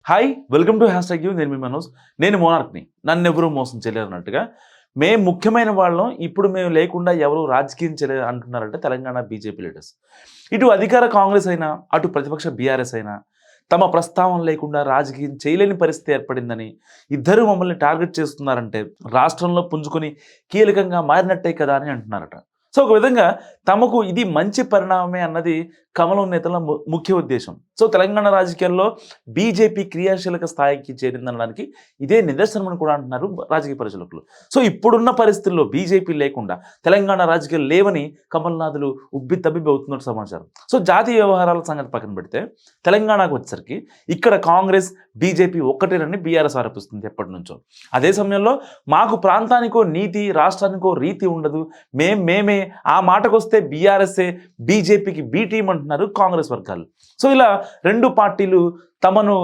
Hi welcome to hash tag you. నేను మీ మనోజ్. నేను మోనార్క్ని. నన్ను ఎవరు మోసం చేయలేరు అన్నట్టుగా మేము ముఖ్యమైన వాళ్ళం ఇప్పుడు మేము లేకుండా ఎవరు రాజకీయం చేయలేరు అంటున్నారంటే తెలంగాణ బీజేపీ లీడర్స్. ఇటు అధికార కాంగ్రెస్ అయినా అటు ప్రతిపక్ష బీఆర్ఎస్ అయినా తమ ప్రస్తావన లేకుండా రాజకీయం చేయలేని పరిస్థితి ఏర్పడిందని ఇద్దరు మమ్మల్ని టార్గెట్ చేస్తున్నారంటే రాష్ట్రంలో పుంజుకొని కీలకంగా మారినట్టే కదా అని అంటున్నారట. సో ఒక విధంగా తమకు ఇది మంచి పరిణామమే అన్నది కమలం నేతల ముఖ్య ఉద్దేశం. సో తెలంగాణ రాజకీయాల్లో బీజేపీ క్రియాశీలక స్థాయికి చేరిందనడానికి ఇదే నిదర్శనం అని కూడా అంటున్నారు రాజకీయ పరిశీలకులు. సో ఇప్పుడున్న పరిస్థితుల్లో బీజేపీ లేకుండా తెలంగాణ రాజకీయాలు లేవని కమల్నాథులు ఉబ్బి తబ్బిబ్బి అవుతున్నట్టు సమాచారం. సో జాతీయ వ్యవహారాల సంగతి పక్కన పెడితే తెలంగాణకు వచ్చేసరికి ఇక్కడ కాంగ్రెస్ బీజేపీ ఒక్కటేనని బీఆర్ఎస్ ఆరోపిస్తుంది ఎప్పటి నుంచో. అదే సమయంలో మాకు ప్రాంతానికో నీతి రాష్ట్రానికో రీతి ఉండదు, మేమే ఆ మాటకు వస్తే బీఆర్ఎస్ఏ బీజేపీకి బీ టీం అంటున్నారు కాంగ్రెస్ వర్గాలు. సో ఇలా రెండు పార్టీలు తమను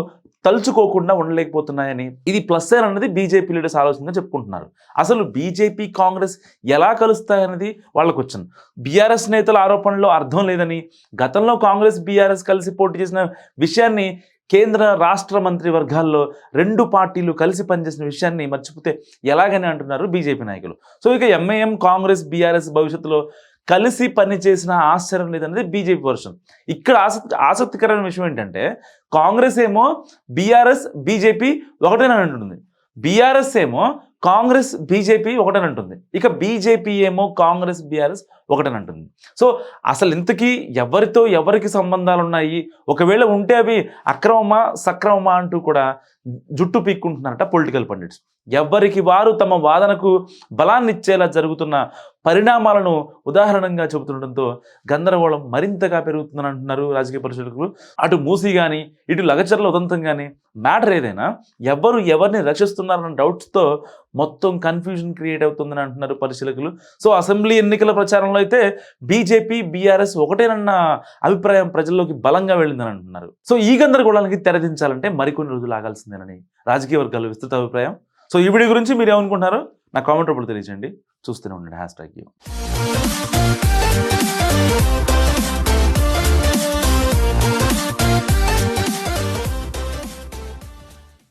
తలుచుకోకుండా ఉండలేకపోతున్నాయని ఇది ప్లస్ అన్నది బీజేపీ లీడర్స్ ఆలోచనగా చెప్పుకుంటున్నారు. అసలు బీజేపీ కాంగ్రెస్ ఎలా కలుస్తాయన్నది వాళ్ళకు వచ్చింది. బీఆర్ఎస్ నేతల ఆరోపణలో అర్థం లేదని, గతంలో కాంగ్రెస్ బీఆర్ఎస్ కలిసి పోటీ చేసిన విషయాన్ని కేంద్ర రాష్ట్ర మంత్రి వర్గాల్లో రెండు పార్టీలు కలిసి పనిచేసిన విషయాన్ని మర్చిపోతే ఎలాగని అంటున్నారు బీజేపీ నాయకులు. సో ఇక ఎంఐఎం కాంగ్రెస్ బీఆర్ఎస్ భవిష్యత్తులో కలిసి పనిచేసిన ఆశ్చర్యం లేదనేది బీజేపీ వర్షన్. ఇక్కడ ఆసక్తికరమైన విషయం ఏంటంటే కాంగ్రెస్ ఏమో బీఆర్ఎస్ బీజేపీ ఒకటేనని అంటుంది, బీఆర్ఎస్ ఏమో కాంగ్రెస్ బీజేపీ ఒకటని అంటుంది, ఇక బీజేపీ ఏమో కాంగ్రెస్ బీఆర్ఎస్ ఒకటని అంటుంది. సో అసలు ఇంతకీ ఎవరితో ఎవరికి సంబంధాలు ఉన్నాయి, ఒకవేళ ఉంటే అవి అక్రమమా సక్రమమా అంటూ కూడా జుట్టు పీక్కుంటున్నారట పొలిటికల్ పండిట్స్. ఎవరికి వారు తమ వాదనకు బలాన్ని ఇచ్చేలా జరుగుతున్న పరిణామాలను ఉదాహరణంగా చెబుతుండటంతో గందరగోళం మరింతగా పెరుగుతుందని అంటున్నారు రాజకీయ పరిశీలకులు. అటు మూసీ కానీ ఇటు లగచర్ల ఉదంతం కానీ మ్యాటర్ ఏదైనా ఎవరు ఎవరిని రక్షిస్తున్నారన్న డౌట్స్తో మొత్తం కన్ఫ్యూజన్ క్రియేట్ అవుతుందని అంటున్నారు పరిశీలకులు. సో అసెంబ్లీ ఎన్నికల ప్రచారంలో అయితే బీజేపీ బీఆర్ఎస్ ఒకటేనన్న అభిప్రాయం ప్రజల్లోకి బలంగా వెళ్ళిందని అంటున్నారు. సో ఈ గందరగోళానికి తెరదించాలంటే మరికొన్ని రోజులు ఆగాల్సిందేనని రాజకీయ వర్గాల విస్తృత అభిప్రాయం. సో ఈ వీడియో గురించి మీరు ఏమనుకుంటున్నారో నా కామెంట్ రూపంలో తెలియజేయండి. చూస్తూనే ఉండండి హ్యాష్ ట్యాగ్ యూ.